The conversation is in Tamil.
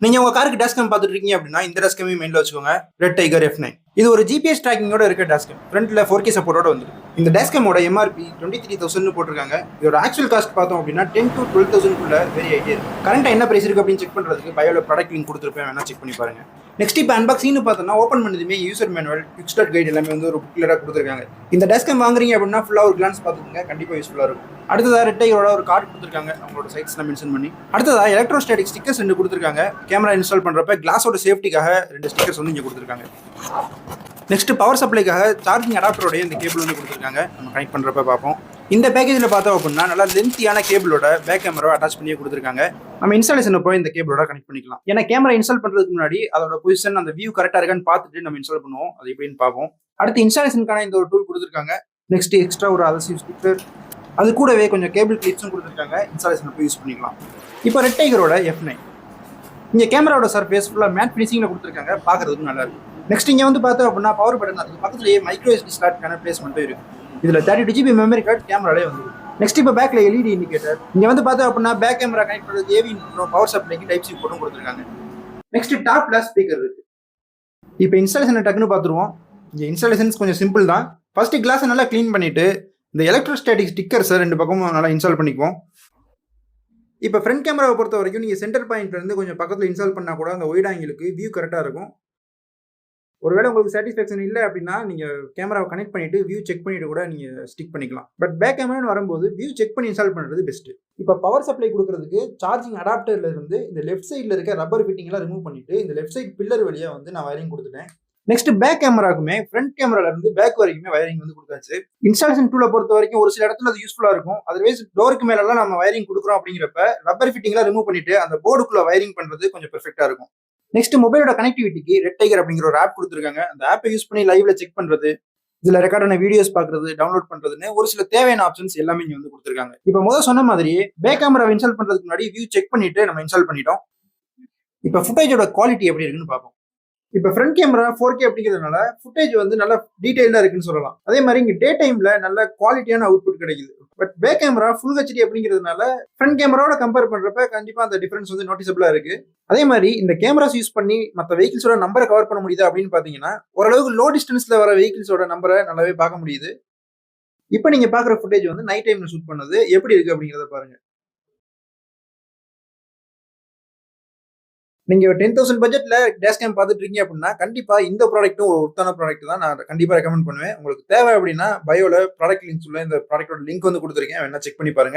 நீங்க உங்க காருக்கு டேஷ் கேம் பார்த்துட்டு இருக்கீங்க அப்படின்னா இந்த டேஷ் கேமையும் மைண்ட்ல வச்சுக்கோங்க. Red tiger F9. இது ஒரு ஜிபிஎஸ் ட்ராக்கிங்கோட இருக்க டேஷ் கேம். ஃப்ரண்ட்ல 4K சப்போர்ட்டோட வந்து இந்த டேஷ் கேமோட MRP 23,000 போட்டிருக்காங்க. இதோட ஆக்சுவல் காஸ்ட் பார்த்தோம் அப்படின்னா 10 to 12,000 குள்ள வேரி ஆகிட்டே இருக்கு. கரண்டா என்ன பிரைஸ் இருக்கு அப்படின்னு செக் பண்றதுக்கு பயோல ப்ராடக்ட் லிங்க் கொடுத்துருப்பேன், வேணா செக் பண்ணி பாருங்க. நெக்ஸ்ட் இப்போ அன்பாக்சிங்னு பார்த்தோம்னா ஓப்பன் பண்ணதுமே user manual, quick start guide எல்லாமே வந்து ஒரு புக்லெட்டாக கொடுத்துருக்காங்க. இந்த டேஷ் கேம் வாங்குறீங்க அப்படின்னா ஃபுல்லாக ஒரு கிளான்ஸ் பார்த்துக்கோங்க, கண்டிப்பாக யூஸ்ஃபுல்லாக இருக்கும். அடுத்ததா ரெட் டைகரோட ஒரு கார்டு கொடுத்துருக்காங்க, அவங்களோட சைட்ஸ்லாம் மென்ஷன் பண்ணி. அடுத்ததா எலக்ட்ரோஸ்டாட்டிக் ஸ்டிக்கர்ஸ் 2 கொடுத்துருக்காங்க. கேமரா இன்ஸ்டால் பண்றப்ப கிளாஸோட சேஃப்டிக்காக 2 ஸ்டிக்கர்ஸ் வந்து இங்க கொடுத்துருக்காங்க. நெக்ஸ்ட் பவர் சப்ளைக்காக சார்ஜிங் அடாப்டரோட இந்த கேபிள் வந்து கொடுத்துருக்காங்க, நம்ம கனெக்ட் பண்றப்ப பார்ப்போம். இந்த பேக்கேஜில் பார்த்தோம் அப்படின்னா நல்லா லென்த்தியான கேபிளோட பேக் கேமரா அட்டாச் பண்ணி கொடுத்துருக்காங்க. நம்ம இன்ஸ்டாலேஷன் போய் இந்த கேபிளோட கனெக்ட் பண்ணிக்கலாம். ஏன்னா கேமரா இன்ஸ்டால் பண்றதுக்கு முன்னாடி அதோட பொசிஷன், அந்த வியூ கரெக்டா இருக்கான்னு பார்த்துட்டு நம்ம இன்ஸ்டால் பண்ணுவோம். அது எப்படின்னு பார்ப்போம். அடுத்து இன்ஸ்டாலேஷனுக்கான இந்த ஒரு டூல் கொடுத்துருக்காங்க. நெக்ஸ்ட் எக்ஸ்ட்ரா ஒரு அதர்சிவ் ஸ்டிக்கர், அது கூடவே கொஞ்சம் கேபிள் கிளிப்ஸும் கொடுத்துருக்காங்க. இன்ஸ்டாலேஷன் போய் யூஸ் பண்ணிக்கலாம். இப்போ ரெட் டைகரோட F9 இங்கே கேமராவோட சர்ஃபேஸ் ஃபுல்லாக மேட் ஃபினிஷிங்கில் கொடுத்துருக்காங்க, பார்க்கறதுக்கு நல்லா இருக்கும். நெக்ஸ்ட் இங்கே வந்து பார்த்தோம் அப்படின்னா பவர் பட்டன், அதுக்கு பக்கத்துலேயே மைக்ரோ SD ஸ்லாட்கான பிளேஸ்மெண்ட்டும் இருக்கு. இதில் 32 GB மெமரி கார்டு கேமராலே வந்து. நெக்ஸ்ட் இப்போ பேக்கில் LED இண்டிகேட்டர். இங்கே வந்து பார்த்தோம் அப்படின்னா பேக் கேமரா கனெக்ட் பண்ணுறது AV இன்புட்டும் பவர் சப்ளைக்கு டைப் C போட்டும் கொடுத்துருக்காங்க. நெக்ஸ்ட் டாப்ல ஸ்பீக்கர் இருக்கு. இப்போ இன்ஸ்டாலேஷனை டக்குன்னு பார்த்துருவோம். இங்கே இன்ஸ்டாலேஷன்ஸ் கொஞ்சம் சிம்பிள் தான். ஃபர்ஸ்ட் கிளாஸை நல்லா க்ளீன் பண்ணிட்டு இந்த எலக்ட்ரோஸ்டாட்டிக் ஸ்டிக்கர்ஸை 2 பக்கமும் நல்லா இன்ஸ்டால் பண்ணிக்குவோம். இப்போ ஃப்ரண்ட் கேமராவை பொறுத்த வரைக்கும் நீங்கள் சென்டர் பாயிண்ட்ல இருந்து கொஞ்சம் பக்கத்தில் இன்ஸ்டால் பண்ணால் கூட அந்த ஒயிட் ஆங்கிளுக்கு வியூ கரெக்டாக இருக்கும். ஒருவேளை உங்களுக்கு சாட்டிஸ்ஃபேக்ஷன் இல்லை அப்படின்னா நீங்கள் கேமராவை கனெக்ட் பண்ணிட்டு வியூ செக் பண்ணிட்டு கூட நீங்கள் ஸ்டிக் பண்ணிக்கலாம். பட் பேக் கேமரான்னு வரும்போது வியூ செக் பண்ணி இன்ஸ்டால் பண்ணுறது பெஸ்ட். இப்போ பவர் சப்ளை கொடுக்கறதுக்கு சார்ஜிங் அடாப்டர்ல இருந்து இந்த லெஃப்ட் சைடில் இருக்க ரப்பர் ஃபிட்டிங் எல்லாம் ரிமூவ் பண்ணிட்டு இந்த லெஃப்ட் சைட் பில்லர் வழியாக வந்து நான் வயரிங் கொடுத்துட்டேன். நெக்ஸ்ட் பேக் கேமராக்குமே ஃப்ரண்ட் கேமரால இருந்து பேக் வரைக்குமே வயரிங் வந்து கொடுத்தாச்சு. இன்ஸ்டாலேஷன் டூலை பொறுத்த வரைக்கும் ஒரு சில இடத்துல அது யூஸ்ஃபுல்லா இருக்கும். அதர்வைஸ் டோருக்கு மேலாம் நம்ம வயரிங் கொடுக்குறோம் அப்படிங்கிறப்ப ரப்பர் ஃபிட்டிங்லாம் ரிமூவ் பண்ணிட்டு அந்த போர்டுக்குள்ள வயரிங் பண்றது கொஞ்சம் பெர்ஃபெக்டா இருக்கும். நெக்ஸ்ட் மொபைலோட கனெக்டிவிட்டிக்கு ரெட் டைகர் அப்படிங்கிற ஒரு ஆப் கொடுத்துருக்காங்க. அந்த ஆப்பை யூஸ் பண்ணி லைவ்ல செக் பண்றது, இதுல ரெக்கார்டான வீடியோஸ் பாக்குறது, டவுன்லோட் பண்றதுன்னு ஒரு சில தேவையான ஆப்ஷன்ஸ் எல்லாமே இங்க வந்து கொடுத்துருக்காங்க. இப்போ முதல் சொன்ன மாதிரி பேக் கேமரா இன்ஸ்டால் பண்றதுக்கு முன்னாடி வியூ செக் பண்ணிட்டு நம்ம இன்ஸ்டால் பண்ணிட்டோம். இப்போ ஃபுட்டேஜோட குவாலிட்டி எப்படி இருக்குன்னு பார்ப்போம். இப்போ ஃப்ரண்ட் கேமரா 4K அப்படிங்கிறதுனால ஃபுட்டேஜ் வந்து நல்லா டீடைல்டா இருக்குன்னு சொல்லலாம். அதே மாதிரி இங்க டே டைம்ல நல்ல குவாலிட்டியான அவுட்புட் கிடைக்குது. But back camera full HD அப்படிங்கிறதுனால ஃப்ரண்ட் கேமராவோட கம்பேர் பண்றப்ப கண்டிப்பா அந்த டிஃபரன்ஸ் வந்து நோட்டிசபிளா இருக்கு. அதே மாதிரி இந்த கேமராஸ் யூஸ் பண்ணி மற்ற வெஹிக்கிள்ஸோட நம்பரை கவர் பண்ண முடியுது அப்படின்னு பாத்தீங்கன்னா ஓரளவுக்கு லோ டிஸ்டன்ஸ்ல வர வெஹிக்கிள்ஸோட நம்பரை நல்லாவே பார்க்க முடியுது. இப்போ நீங்க பாக்குற ஃபுட்டேஜ் வந்து நைட் டைம்ல ஷூட் பண்ணது எப்படி இருக்கு அப்படிங்கிறத பாருங்க. நீங்க 10,000 பட்ஜெட்ல டேஷ் கேம் பார்த்துட்டு இருக்கீங்க அப்படின்னா கண்டிப்பா இந்த ப்ராடக்ட்டும் ஒரு ஒர்த்தான ப்ராடக்ட் தான், நான் கண்டிப்பா ரெக்கமெண்ட் பண்ணுவேன். உங்களுக்கு தேவை அப்படின்னா பயோல ப்ராடக்ட் லிங்க்ஸ் உள்ள இந்த ப்ராடக்டோட லிங்க் வந்து கொடுத்துருக்கேன், வேணா செக் பண்ணி பாருங்க.